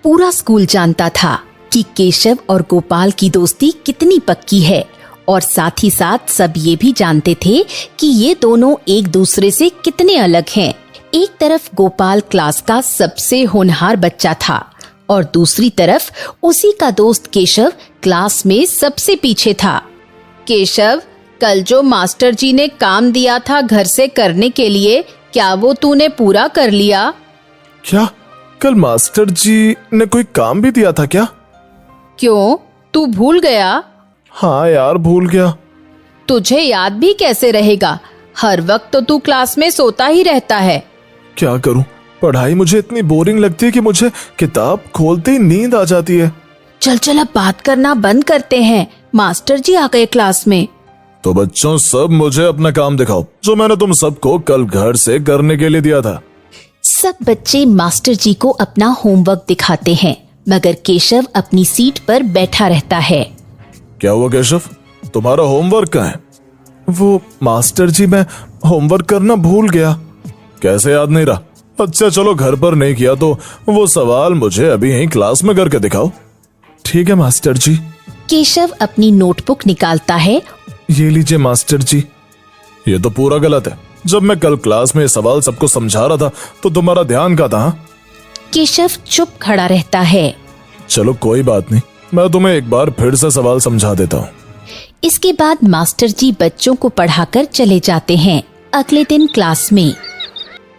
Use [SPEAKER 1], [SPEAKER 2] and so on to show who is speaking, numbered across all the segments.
[SPEAKER 1] पूरा स्कूल जानता था कि केशव और गोपाल की दोस्ती कितनी पक्की है और साथ ही साथ सब ये भी जानते थे कि ये दोनों एक दूसरे से कितने अलग हैं। एक तरफ गोपाल क्लास का सबसे होनहार बच्चा था और दूसरी तरफ उसी का दोस्त केशव क्लास में सबसे पीछे था। केशव, कल जो मास्टर जी ने काम दिया था घर से करने के लिए, क्या वो तूने पूरा कर लिया?
[SPEAKER 2] क्या कल मास्टर जी ने कोई काम भी दिया था क्या?
[SPEAKER 1] क्यों, तू भूल गया?
[SPEAKER 2] हाँ यार, भूल गया।
[SPEAKER 1] तुझे याद भी कैसे रहेगा? हर वक्त तो तू क्लास में सोता ही रहता है।
[SPEAKER 2] क्या करूं, पढ़ाई मुझे इतनी बोरिंग लगती है कि मुझे किताब खोलते ही नींद आ जाती है।
[SPEAKER 1] चल चल अब बात करना बंद करते हैं, मास्टर जी आ गए क्लास में।
[SPEAKER 2] तो बच्चों, सब मुझे अपना काम दिखाओ जो मैंने तुम सबको कल घर से करने के लिए दिया था।
[SPEAKER 1] सब बच्चे मास्टर जी को अपना होमवर्क दिखाते हैं, मगर केशव अपनी सीट पर बैठा रहता है।
[SPEAKER 2] क्या हुआ केशव, तुम्हारा होमवर्क कहाँ है? वो मास्टर जी, मैं होमवर्क करना भूल गया। कैसे याद नहीं रहा? अच्छा चलो, घर पर नहीं किया तो वो सवाल मुझे अभी यहीं क्लास में करके दिखाओ। ठीक है मास्टर जी।
[SPEAKER 1] केशव अपनी नोटबुक निकालता है।
[SPEAKER 2] ये लीजिए मास्टर जी। ये तो पूरा गलत है। जब मैं कल क्लास में सवाल सबको समझा रहा था तो तुम्हारा ध्यान कहाँ था?
[SPEAKER 1] केशव चुप खड़ा रहता है।
[SPEAKER 2] चलो कोई बात नहीं, मैं तुम्हें एक बार फिर से सवाल समझा देता हूँ।
[SPEAKER 1] इसके बाद मास्टर जी बच्चों को पढ़ाकर चले जाते हैं। अगले दिन क्लास में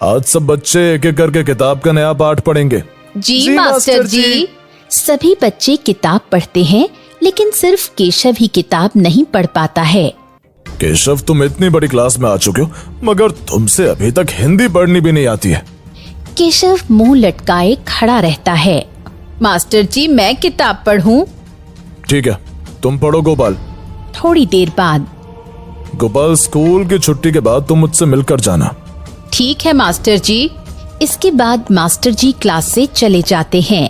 [SPEAKER 2] आज सब बच्चे एक एक करके किताब का नया पाठ पढ़ेंगे।
[SPEAKER 1] जी मास्टर जी। सभी बच्चे किताब पढ़ते हैं, लेकिन सिर्फ केशव ही किताब नहीं पढ़ पाता है।
[SPEAKER 2] केशव, तुम इतनी बड़ी क्लास में आ चुके हो मगर तुमसे अभी तक हिंदी पढ़नी भी नहीं आती है।
[SPEAKER 1] केशव मुंह लटकाए खड़ा रहता है। मास्टर जी, मैं किताब पढ़ूं?
[SPEAKER 2] ठीक है, तुम पढ़ो गोपाल।
[SPEAKER 1] थोड़ी देर बाद
[SPEAKER 2] गोपाल, स्कूल की छुट्टी के बाद तुम मुझसे मिलकर जाना।
[SPEAKER 1] ठीक है मास्टर जी। इसके बाद मास्टर जी क्लास से चले जाते हैं।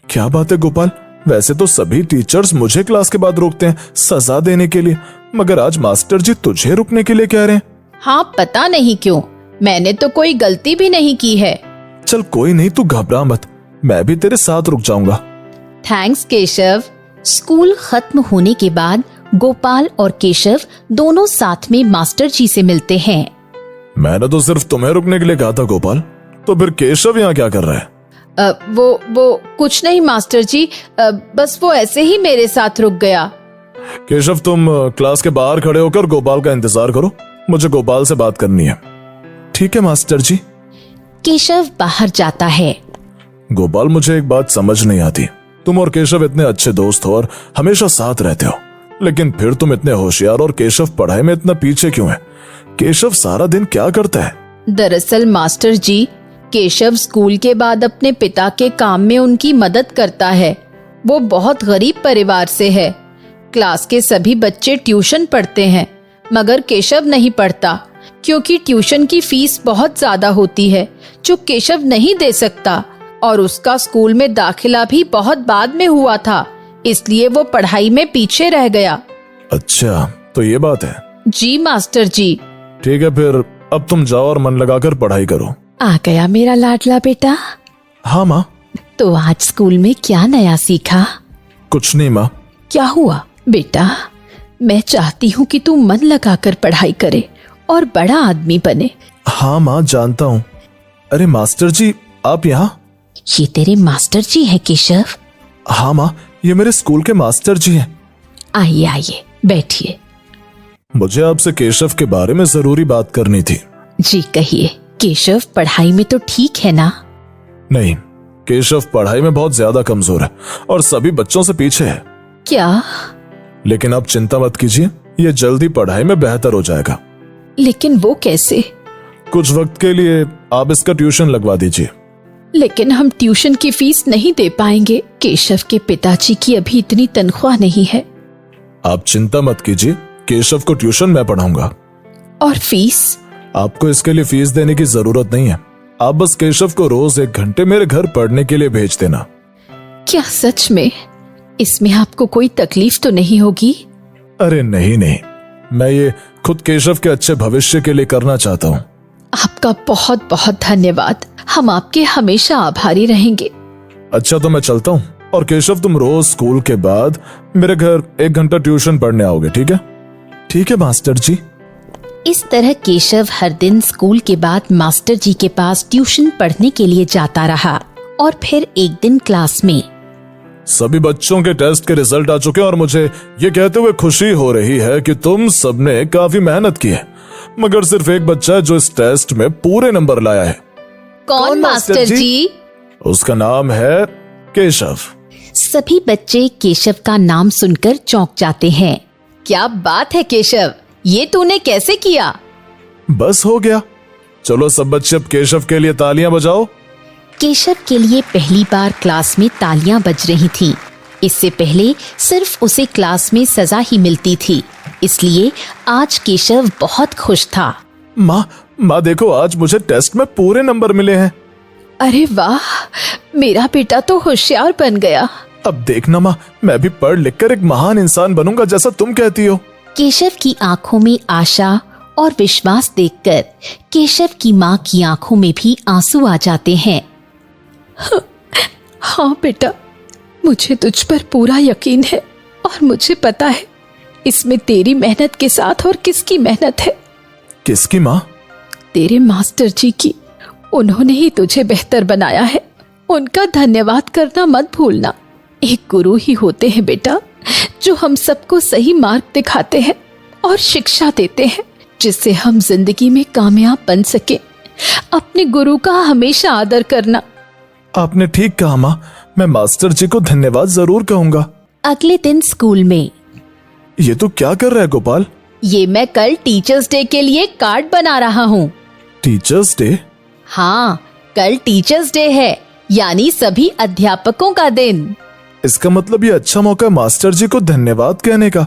[SPEAKER 2] क्या बात है गोपाल, वैसे तो सभी टीचर्स मुझे क्लास के बाद रोकते हैं सजा देने के लिए, मगर आज मास्टर जी तुझे रुकने के लिए कह रहे हैं।
[SPEAKER 1] हाँ, पता नहीं क्यों, मैंने तो कोई गलती भी नहीं की है।
[SPEAKER 2] चल कोई नहीं, तू घबरा मत, मैं भी तेरे साथ रुक जाऊंगा।
[SPEAKER 1] थैंक्स केशव। स्कूल खत्म होने के बाद गोपाल और केशव दोनों साथ में मास्टर जी से मिलते हैं।
[SPEAKER 2] मैंने तो सिर्फ तुम्हें रुकने के लिए कहा था गोपाल, तो फिर केशव यहाँ क्या कर रहा है?
[SPEAKER 1] वो कुछ नहीं मास्टर जी, बस वो ऐसे ही मेरे साथ रुक गया।
[SPEAKER 2] केशव, तुम क्लास के बाहर खड़े होकर गोपाल का इंतजार करो, मुझे गोपाल से बात करनी है। ठीक है मास्टर जी।
[SPEAKER 1] केशव बाहर जाता है।
[SPEAKER 2] गोपाल, मुझे एक बात समझ नहीं आती, तुम और केशव इतने अच्छे दोस्त हो और हमेशा साथ रहते हो, लेकिन फिर तुम इतने होशियार और केशव पढ़ाई में इतना पीछे क्यों है? केशव सारा दिन क्या करता है?
[SPEAKER 1] दरअसल मास्टर जी, केशव स्कूल के बाद अपने पिता के काम में उनकी मदद करता है। वो बहुत गरीब परिवार से है। क्लास के सभी बच्चे ट्यूशन पढ़ते हैं, मगर केशव नहीं पढ़ता क्योंकि ट्यूशन की फीस बहुत ज्यादा होती है जो केशव नहीं दे सकता, और उसका स्कूल में दाखिला भी बहुत बाद में हुआ था, इसलिए वो पढ़ाई में पीछे रह गया।
[SPEAKER 2] अच्छा, तो ये बात है।
[SPEAKER 1] जी मास्टर जी।
[SPEAKER 2] ठीक है, फिर अब तुम जाओ और मन लगाकर पढ़ाई करो।
[SPEAKER 1] आ गया मेरा लाडला बेटा।
[SPEAKER 2] हाँ माँ।
[SPEAKER 1] तो आज स्कूल में क्या नया सीखा?
[SPEAKER 2] कुछ नहीं माँ।
[SPEAKER 1] क्या हुआ बेटा? मैं चाहती हूँ कि तू मन लगाकर पढ़ाई करे और बड़ा आदमी बने।
[SPEAKER 2] हाँ माँ, जानता हूँ। अरे मास्टर जी, आप यहाँ?
[SPEAKER 1] ये तेरे मास्टर जी हैं केशव?
[SPEAKER 2] हाँ माँ, ये मेरे स्कूल के मास्टर जी हैं।
[SPEAKER 1] आइए आइए, बैठिए।
[SPEAKER 2] मुझे आपसे केशव के बारे में जरूरी बात करनी थी।
[SPEAKER 1] जी कहिए। केशव पढ़ाई में तो ठीक है ना?
[SPEAKER 2] नहीं, केशव पढ़ाई में बहुत ज्यादा कमजोर है और सभी बच्चों से पीछे है।
[SPEAKER 1] क्या?
[SPEAKER 2] लेकिन आप चिंता मत कीजिए, ये जल्दी पढ़ाई में बेहतर हो जाएगा।
[SPEAKER 1] लेकिन वो कैसे?
[SPEAKER 2] कुछ वक्त के लिए आप इसका ट्यूशन लगवा दीजिए।
[SPEAKER 1] लेकिन हम ट्यूशन की फीस नहीं दे पाएंगे। केशव के पिताजी की अभी इतनी तनख्वाह नहीं है।
[SPEAKER 2] आप चिंता मत कीजिए, केशव को ट्यूशन मैं पढ़ाऊंगा।
[SPEAKER 1] और फीस?
[SPEAKER 2] आपको इसके लिए फीस देने की जरूरत नहीं है, आप बस केशव को रोज 1 घंटे मेरे घर पढ़ने के लिए भेज देना।
[SPEAKER 1] क्या सच में? इसमें आपको कोई तकलीफ तो नहीं होगी?
[SPEAKER 2] अरे नहीं नहीं, मैं ये खुद केशव के अच्छे भविष्य के लिए करना चाहता हूँ।
[SPEAKER 1] आपका बहुत बहुत धन्यवाद, हम आपके हमेशा आभारी रहेंगे।
[SPEAKER 2] अच्छा तो मैं चलता हूँ, और केशव तुम रोज स्कूल के बाद मेरे घर 1 घंटा ट्यूशन पढ़ने आओगे, ठीक है? ठीक है मास्टर जी।
[SPEAKER 1] इस तरह केशव हर दिन स्कूल के बाद मास्टर जी के पास ट्यूशन पढ़ने के लिए जाता रहा। और फिर एक दिन क्लास में
[SPEAKER 2] सभी बच्चों के टेस्ट के रिजल्ट आ चुके हैं और मुझे ये कहते हुए खुशी हो रही है कि तुम सबने काफी मेहनत की है, मगर सिर्फ एक बच्चा है जो इस टेस्ट में पूरे नंबर लाया है।
[SPEAKER 1] कौन मास्टर जी?
[SPEAKER 2] उसका नाम है केशव।
[SPEAKER 1] सभी बच्चे केशव का नाम सुनकर चौंक जाते हैं। क्या बात है केशव, ये तूने कैसे किया?
[SPEAKER 2] बस हो गया। चलो सब बच्चे अब केशव के लिए तालियां बजाओ।
[SPEAKER 1] केशव के लिए पहली बार क्लास में तालियां बज रही थीं। इससे पहले सिर्फ उसे क्लास में सजा ही मिलती थी, इसलिए आज केशव बहुत खुश था।
[SPEAKER 2] माँ देखो, आज मुझे टेस्ट में पूरे नंबर मिले हैं।
[SPEAKER 1] अरे वाह, मेरा बेटा तो होशियार बन गया।
[SPEAKER 2] अब देखना माँ, मैं भी पढ़ लिख कर एक महान इंसान बनूंगा जैसा तुम कहती हो।
[SPEAKER 1] केशव की आंखों में आशा और विश्वास देखकर केशव की माँ की आंखों में भी आंसू आ जाते हैं। हाँ बेटा, मुझे तुझ पर पूरा यकीन है और मुझे पता है इसमें तेरी मेहनत के साथ और किसकी मेहनत है।
[SPEAKER 2] किसकी माँ?
[SPEAKER 1] तेरे मास्टर जी की। उन्होंने ही तुझे बेहतर बनाया है। उनका धन्यवाद करना मत भूलना। एक गुरु ही होते हैं बेटा, जो हम सबको सही मार्ग दिखाते हैं और शिक्षा देते हैं, जिससे हम जिंदगी में कामयाब बन सके। अपने गुरु का हमेशा आदर करना।
[SPEAKER 2] आपने ठीक कहा माँ, मैं मास्टर जी को धन्यवाद जरूर कहूंगा।
[SPEAKER 1] अगले दिन स्कूल में
[SPEAKER 2] ये तो क्या कर रहा है गोपाल?
[SPEAKER 1] ये मैं कल टीचर्स डे के लिए कार्ड बना रहा हूँ।
[SPEAKER 2] Teachers day?
[SPEAKER 1] हाँ, कल टीचर्स डे है, यानी सभी अध्यापकों का दिन।
[SPEAKER 2] इसका मतलब ये अच्छा मौका है मास्टर जी को धन्यवाद कहने का।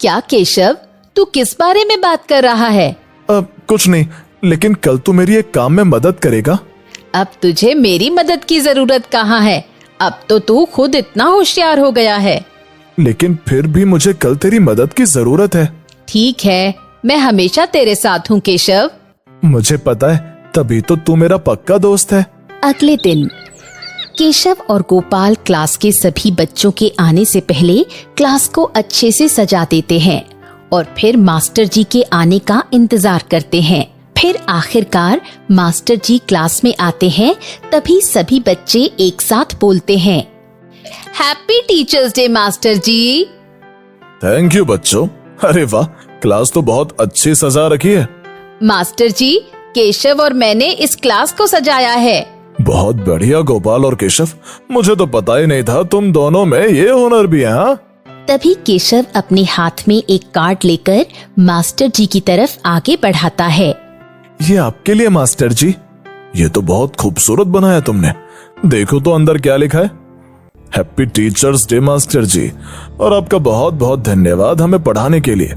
[SPEAKER 1] क्या केशव, तू किस बारे में बात कर रहा है?
[SPEAKER 2] कुछ नहीं, लेकिन कल तू मेरी एक काम में मदद करेगा?
[SPEAKER 1] अब तुझे मेरी मदद की जरूरत कहाँ है? अब तो तू खुद इतना होशियार हो गया है।
[SPEAKER 2] लेकिन फिर भी मुझे कल तेरी मदद की जरूरत है।
[SPEAKER 1] ठीक है, मैं हमेशा तेरे साथ हूँ केशव।
[SPEAKER 2] मुझे पता है, तभी तो तू मेरा पक्का दोस्त है।
[SPEAKER 1] अगले दिन केशव और गोपाल क्लास के सभी बच्चों के आने से पहले क्लास को अच्छे से सजा देते हैं और फिर मास्टर जी के आने का इंतजार करते हैं। फिर आखिरकार मास्टर जी क्लास में आते हैं, तभी सभी बच्चे एक साथ बोलते हैं, happy teachers day master ji.
[SPEAKER 2] Thank you बच्चों। अरे वाह, क्लास तो बहुत अच्छी सजा रखी है।
[SPEAKER 1] मास्टर जी, केशव और मैंने इस क्लास को सजाया है।
[SPEAKER 2] बहुत बढ़िया गोपाल और केशव, मुझे तो पता ही नहीं था तुम दोनों में ये हुनर भी है। हाँ?
[SPEAKER 1] तभी केशव अपने हाथ में एक कार्ड लेकर मास्टर जी की तरफ आगे बढ़ाता है।
[SPEAKER 2] ये आपके लिए मास्टर जी। ये तो बहुत खूबसूरत बनाया तुमने। देखो तो अंदर क्या लिखा है। हैप्पी टीचर्स डे मास्टर जी, और आपका बहुत बहुत धन्यवाद हमें पढ़ाने के लिए।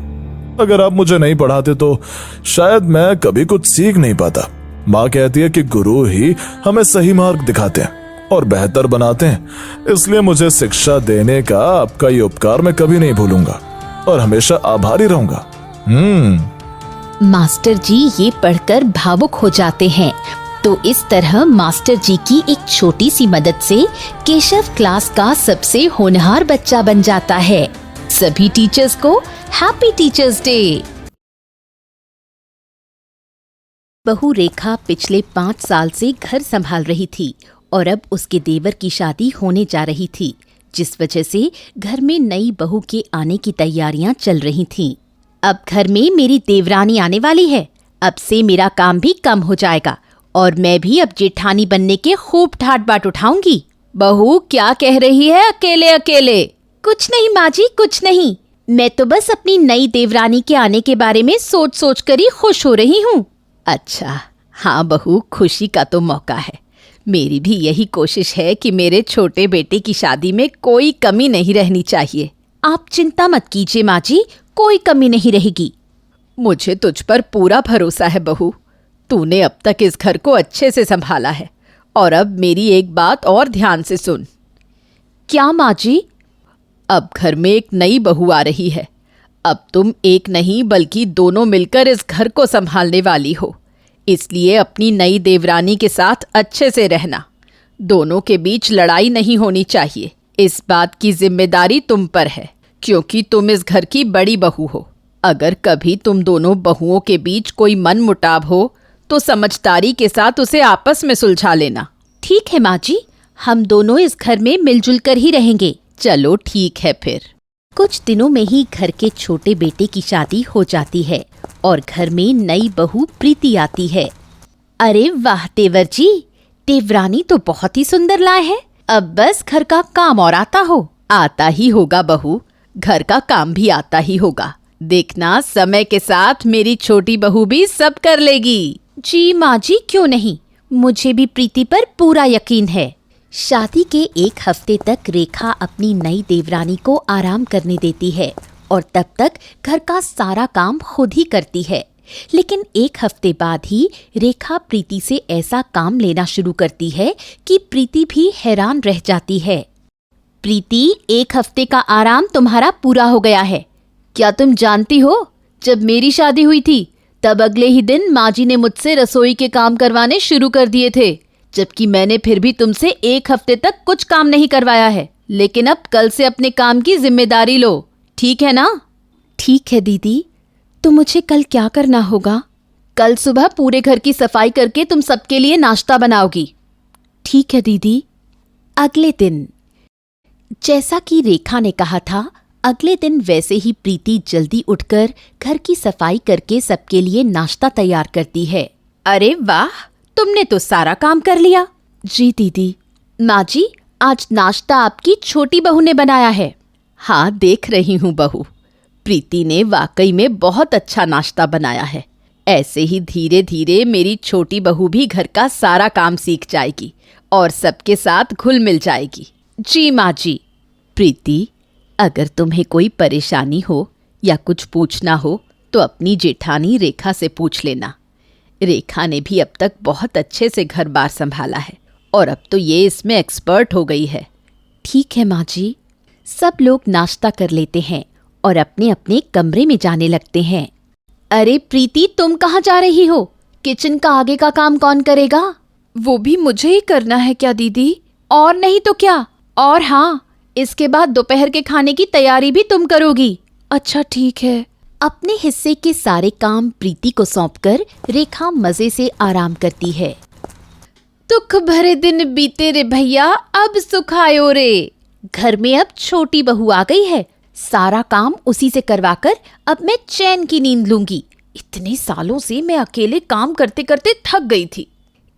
[SPEAKER 2] अगर आप मुझे नहीं पढ़ाते तो शायद मैं कभी कुछ सीख नहीं पाता। माँ कहती है कि गुरु ही हमें सही मार्ग दिखाते हैं और बेहतर बनाते हैं, इसलिए मुझे शिक्षा देने का आपका ये उपकार मैं कभी नहीं भूलूंगा और हमेशा आभारी रहूंगा।
[SPEAKER 1] मास्टर जी ये पढ़कर भावुक हो जाते हैं। तो इस तरह मास्टर जी की एक छोटी सी मदद से केशव क्लास का सबसे होनहार बच्चा बन जाता है। सभी टीचर्स को हैप्पी टीचर्स डे। बहू रेखा पिछले 5 साल से घर संभाल रही थी और अब उसके देवर की शादी होने जा रही थी, जिस वजह से घर में नई बहू के आने की तैयारियां चल रही थीं। अब घर में मेरी देवरानी आने वाली है, अब से मेरा काम भी कम हो जाएगा और मैं भी अब जेठानी बनने के खूब ठाट बाट उठाऊंगी। बहू क्या कह रही है अकेले अकेले? कुछ नहीं माँ जी, कुछ नहीं। मैं तो बस अपनी नई देवरानी के आने के बारे में सोच सोच कर ही खुश हो रही हूँ। अच्छा हाँ बहू, खुशी का तो मौका है। मेरी भी यही कोशिश है कि मेरे छोटे बेटे की शादी में कोई कमी नहीं रहनी चाहिए। आप चिंता मत कीजिए माँ जी, कोई कमी नहीं रहेगी। मुझे तुझ पर पूरा भरोसा है बहू। तूने अब तक इस घर को अच्छे से संभाला है और अब मेरी एक बात और ध्यान से सुन। क्या माँ जी? अब घर में एक नई बहू आ रही है। अब तुम एक नहीं बल्कि दोनों मिलकर इस घर को संभालने वाली हो, इसलिए अपनी नई देवरानी के साथ अच्छे से रहना। दोनों के बीच लड़ाई नहीं होनी चाहिए। इस बात की जिम्मेदारी तुम पर है, क्योंकि तुम इस घर की बड़ी बहू हो। अगर कभी तुम दोनों बहुओं के बीच कोई मनमुटाव हो तो समझदारी के साथ उसे आपस में सुलझा लेना। ठीक है माँ जी, हम दोनों इस घर में मिलजुल कर ही रहेंगे। चलो ठीक है फिर। कुछ दिनों में ही घर के छोटे बेटे की शादी हो जाती है और घर में नई बहू प्रीति आती है। अरे वाह देवर जी, देवरानी तो बहुत ही सुंदर लाए है। अब बस घर का काम और आता हो। आता ही होगा बहू, घर का काम भी आता ही होगा। देखना समय के साथ मेरी छोटी बहू भी सब कर लेगी। जी माँ जी, क्यों नहीं, मुझे भी प्रीति पर पूरा यकीन है। शादी के एक हफ्ते तक रेखा अपनी नई देवरानी को आराम करने देती है और तब तक घर का सारा काम खुद ही करती है। लेकिन एक हफ्ते बाद ही रेखा प्रीति से ऐसा काम लेना शुरू करती है कि प्रीति भी हैरान रह जाती है। प्रीति, एक हफ्ते का आराम तुम्हारा पूरा हो गया है। क्या तुम जानती हो, जब मेरी शादी हुई थी तब अगले ही दिन माँ जी ने मुझसे रसोई के काम करवाने शुरू कर दिए थे, जबकि मैंने फिर भी तुमसे एक हफ्ते तक कुछ काम नहीं करवाया है। लेकिन अब कल से अपने काम की जिम्मेदारी लो, ठीक है ना? ठीक है दीदी, तो मुझे कल क्या करना होगा? कल सुबह पूरे घर की सफाई करके तुम सबके लिए नाश्ता बनाओगी। ठीक है दीदी। अगले दिन जैसा कि रेखा ने कहा था, अगले दिन वैसे ही प्रीति जल्दी उठकर घर की सफाई करके सबके लिए नाश्ता तैयार करती है। अरे वाह, तुमने तो सारा काम कर लिया। जी दीदी। माँ जी, आज नाश्ता आपकी छोटी बहू ने बनाया है। हाँ, देख रही हूँ बहू, प्रीति ने वाकई में बहुत अच्छा नाश्ता बनाया है। ऐसे ही धीरे धीरे मेरी छोटी बहू भी घर का सारा काम सीख जाएगी और सबके साथ घुल मिल जाएगी। जी माँ जी। प्रीति, अगर तुम्हें कोई परेशानी हो या कुछ पूछना हो तो अपनी जेठानी रेखा से पूछ लेना। रेखा ने भी अब तक बहुत अच्छे से घर बार संभाला है और अब तो ये इसमें एक्सपर्ट हो गई है। ठीक है माँ जी। सब लोग नाश्ता कर लेते हैं और अपने अपने कमरे में जाने लगते हैं। अरे प्रीति, तुम कहाँ जा रही हो? किचन का आगे का काम कौन करेगा? वो भी मुझे ही करना है क्या दीदी? और नहीं तो क्या। और हाँ, इसके बाद दोपहर के खाने की तैयारी भी तुम करोगी। अच्छा ठीक है। अपने हिस्से के सारे काम प्रीति को सौंपकर रेखा मजे से आराम करती है। दुख भरे दिन बीते रे भैया, अब सुख आयो रे। घर में अब छोटी बहू आ गई है, सारा काम उसी से करवाकर अब मैं चैन की नींद लूंगी। इतने सालों से मैं अकेले काम करते करते थक गई थी।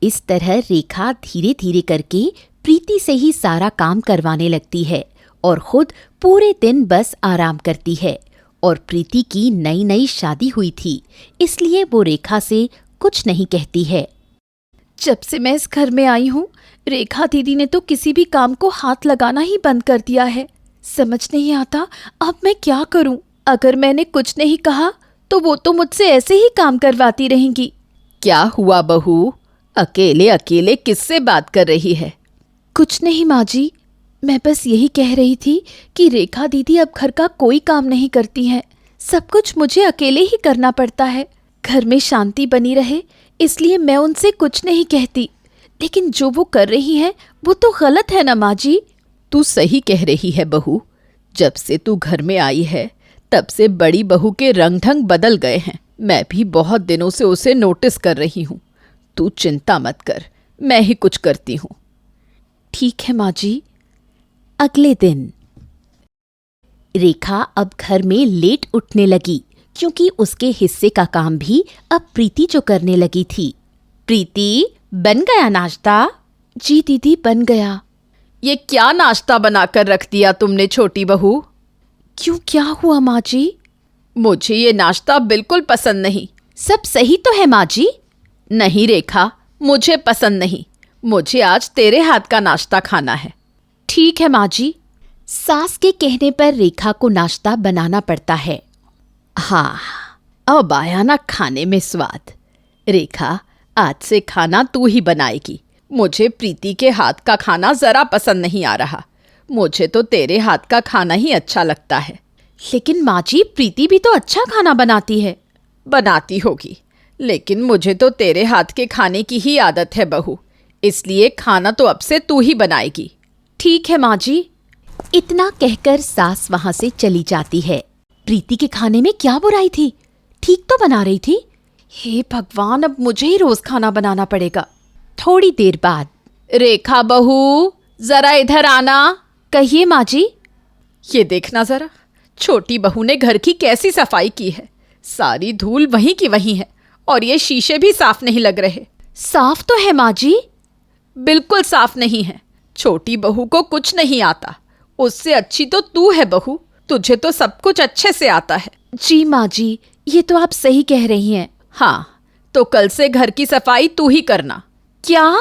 [SPEAKER 1] इस तरह रेखा धीरे धीरे करके प्रीति से ही सारा काम करवाने लगती है और खुद पूरे दिन बस आराम करती है। और प्रीति की नई नई शादी हुई थी, इसलिए वो रेखा से कुछ नहीं कहती है। जब से मैं इस घर में आई हूँ, रेखा दीदी ने तो किसी भी काम को हाथ लगाना ही बंद कर दिया है। समझ नहीं आता अब मैं क्या करूँ। अगर मैंने कुछ नहीं कहा तो वो तो मुझसे ऐसे ही काम करवाती रहेंगी। क्या हुआ बहू, अकेले अकेले किससे बात कर रही है? कुछ नहीं माँ जी, मैं बस यही कह रही थी कि रेखा दीदी अब घर का कोई काम नहीं करती हैं। सब कुछ मुझे अकेले ही करना पड़ता है। घर में शांति बनी रहे इसलिए मैं उनसे कुछ नहीं कहती, लेकिन जो वो कर रही हैं वो तो गलत है ना माँ जी। तू सही कह रही है बहू, जब से तू घर में आई है तब से बड़ी बहू के रंग ढंग बदल गए हैं। मैं भी बहुत दिनों से उसे नोटिस कर रही हूँ। तू चिंता मत कर, मैं ही कुछ करती हूँ। ठीक है माँ जी। अगले दिन रेखा अब घर में लेट उठने लगी क्योंकि उसके हिस्से का काम भी अब प्रीति जो करने लगी थी। प्रीति, बन गया नाश्ता? जी दीदी, बन गया। ये क्या नाश्ता बनाकर रख दिया तुमने छोटी बहू? क्यों, क्या हुआ माँ जी? मुझे ये नाश्ता बिल्कुल पसंद नहीं। सब सही तो है माँ जी। नहीं रेखा, मुझे पसंद नहीं। मुझे आज तेरे हाथ का नाश्ता खाना है। ठीक है माँ जी। सास के कहने पर रेखा को नाश्ता बनाना पड़ता है। हाँ, अब आया ना खाने में स्वाद। रेखा, आज से खाना तू ही बनाएगी। मुझे प्रीति के हाथ का खाना जरा पसंद नहीं आ रहा। मुझे तो तेरे हाथ का खाना ही अच्छा लगता है। लेकिन माँ जी, प्रीति भी तो अच्छा खाना बनाती है। बनाती होगी, लेकिन मुझे तो तेरे हाथ के खाने की ही आदत है बहू।
[SPEAKER 3] इसलिए खाना तो अब से तू ही बनाएगी।
[SPEAKER 1] ठीक है माँ जी। इतना कहकर सास वहां से चली जाती है। प्रीति के खाने में क्या बुराई थी, ठीक तो बना रही थी।
[SPEAKER 3] हे भगवान, अब मुझे ही रोज खाना बनाना पड़ेगा।
[SPEAKER 1] थोड़ी देर बाद,
[SPEAKER 3] रेखा बहू, जरा इधर आना।
[SPEAKER 1] कहिए माँ जी।
[SPEAKER 3] ये देखना जरा, छोटी बहू ने घर की कैसी सफाई की है। सारी धूल वहीं की वहीं है और ये शीशे भी साफ नहीं लग रहे।
[SPEAKER 1] साफ तो है माँ जी।
[SPEAKER 3] बिल्कुल साफ नहीं है। छोटी बहू को कुछ नहीं आता, उससे अच्छी तो तू है बहू, तुझे तो सब कुछ अच्छे से आता है।
[SPEAKER 1] जी माँ जी, ये तो आप सही कह रही हैं।
[SPEAKER 3] हाँ, तो कल से घर की सफाई तू ही करना।
[SPEAKER 1] क्या?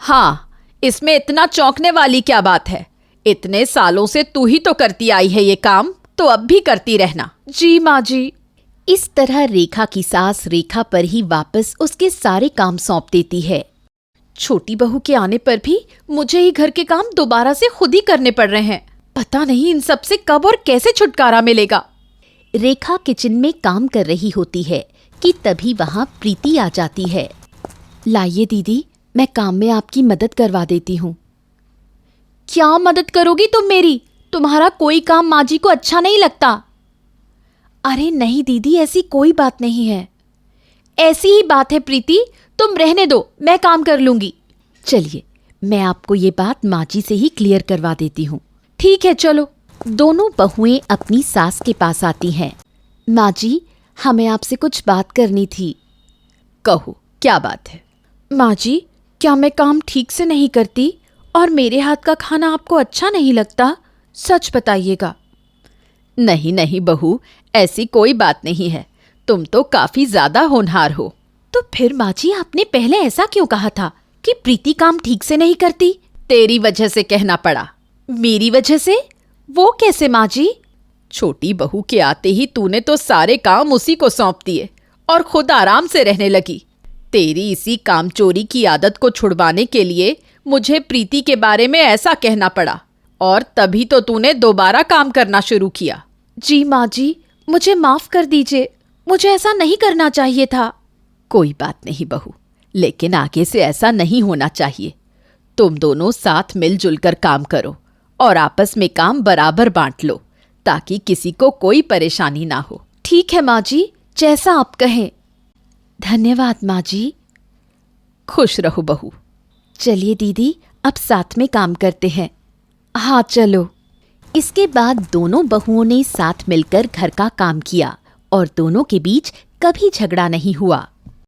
[SPEAKER 3] हाँ, इसमें इतना चौंकने वाली क्या बात है। इतने सालों से तू ही तो करती आई है ये काम, तो अब भी करती रहना।
[SPEAKER 1] जी माँ जी। इस तरह रेखा की सास रेखा पर ही वापस उसके सारे काम सौंप देती है।
[SPEAKER 3] छोटी बहू के आने पर भी मुझे ही घर के काम दोबारा से खुद ही करने पड़ रहे हैं। पता नहीं इन सब से कब और कैसे छुटकारा मिलेगा।
[SPEAKER 1] रेखा किचन में काम कर रही होती है कि तभी वहां प्रीति आ जाती है। लाइए दीदी, मैं काम में आपकी मदद करवा देती हूँ।
[SPEAKER 3] क्या मदद करोगी तुम मेरी? तुम्हारा कोई काम माँ जी को अच्छा नहीं लगता।
[SPEAKER 1] अरे नहीं दीदी, ऐसी कोई बात नहीं है।
[SPEAKER 3] ऐसी ही बात है प्रीति, तुम रहने दो, मैं काम कर लूंगी।
[SPEAKER 1] चलिए, मैं आपको ये बात माँ जी से ही क्लियर करवा देती हूँ।
[SPEAKER 3] ठीक है, चलो।
[SPEAKER 1] दोनों बहुएं अपनी सास के पास आती हैं। माँ जी, हमें आपसे कुछ बात करनी थी।
[SPEAKER 3] कहो, क्या बात है?
[SPEAKER 1] माँ जी, क्या मैं काम ठीक से नहीं करती और मेरे हाथ का खाना आपको अच्छा नहीं लगता? सच बताइएगा।
[SPEAKER 3] नहीं नहीं बहू, ऐसी कोई बात नहीं है। तुम तो काफी ज्यादा होनहार हो।
[SPEAKER 1] तो फिर माँ जी, आपने पहले ऐसा क्यों कहा था कि प्रीति काम ठीक से नहीं करती?
[SPEAKER 3] तेरी वजह से कहना पड़ा।
[SPEAKER 1] मेरी वजह से? वो कैसे माँ जी?
[SPEAKER 3] छोटी बहू के आते ही तूने तो सारे काम उसी को सौंप दिए और खुद आराम से रहने लगी। तेरी इसी कामचोरी की आदत को छुड़वाने के लिए मुझे प्रीति के बारे में ऐसा कहना पड़ा और तभी तो तूने दोबारा काम करना शुरू किया।
[SPEAKER 1] जी माँ जी, मुझे माफ कर दीजिए, मुझे ऐसा नहीं करना चाहिए था।
[SPEAKER 3] कोई बात नहीं बहू, लेकिन आगे से ऐसा नहीं होना चाहिए। तुम दोनों साथ मिलजुल कर काम करो और आपस में काम बराबर बांट लो ताकि किसी को कोई परेशानी ना हो।
[SPEAKER 1] ठीक है माँ जी, जैसा आप कहें। धन्यवाद माँ जी।
[SPEAKER 3] खुश रहो बहू।
[SPEAKER 1] चलिए दीदी, अब साथ में काम करते हैं। हाँ चलो। इसके बाद दोनों बहुओं ने साथ मिलकर घर का काम किया और दोनों के बीच कभी झगड़ा नहीं हुआ।